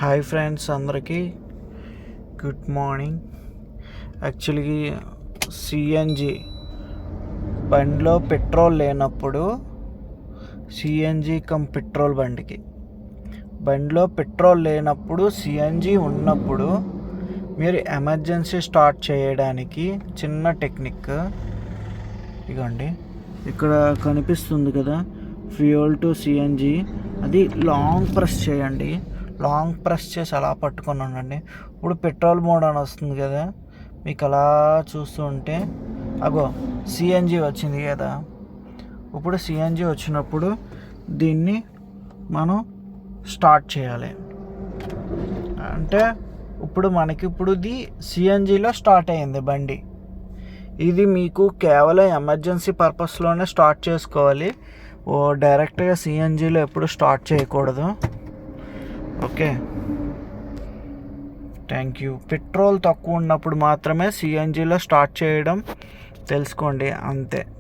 Hi friends, అందరికీ good morning. Actually CNG బండిలో petrol లేనప్పుడు సిఎన్జి పెట్రోల్ బండిలో పెట్రోల్ లేనప్పుడు సిఎన్జి ఉన్నప్పుడు మీరు ఎమర్జెన్సీ స్టార్ట్ చేయడానికి చిన్న టెక్నిక్ ఇగోండి. ఇక్కడ కనిపిస్తుంది కదా, ఫ్యూయల్ టు సిఎన్జి. అది లాంగ్ ప్రెస్ చేయండి. లాంగ్ ప్రెస్ చేసి అలా పట్టుకొని ఉండండి. ఇప్పుడు పెట్రోల్ మోడ్ అని వస్తుంది కదా, మీకు అలా చూస్తూ ఉంటే అగో సిఎన్జి వచ్చింది కదా. ఇప్పుడు సిఎన్జి వచ్చినప్పుడు దీన్ని మనం స్టార్ట్ చేయాలి. అంటే ఇప్పుడు ఇది సిఎన్జిలో స్టార్ట్ అయ్యింది బండి. ఇది మీకు కేవలం ఎమర్జెన్సీ పర్పస్లోనే స్టార్ట్ చేసుకోవాలి. డైరెక్ట్గా సిఎన్జిలో ఎప్పుడు స్టార్ట్ చేయకూడదు. Okay, thank you. పెట్రోల్ తక్కువ ఉన్నప్పుడు మాత్రమే సిఎన్జిలో స్టార్ట్ చేయడం తెలుసుకోండి, అంతే.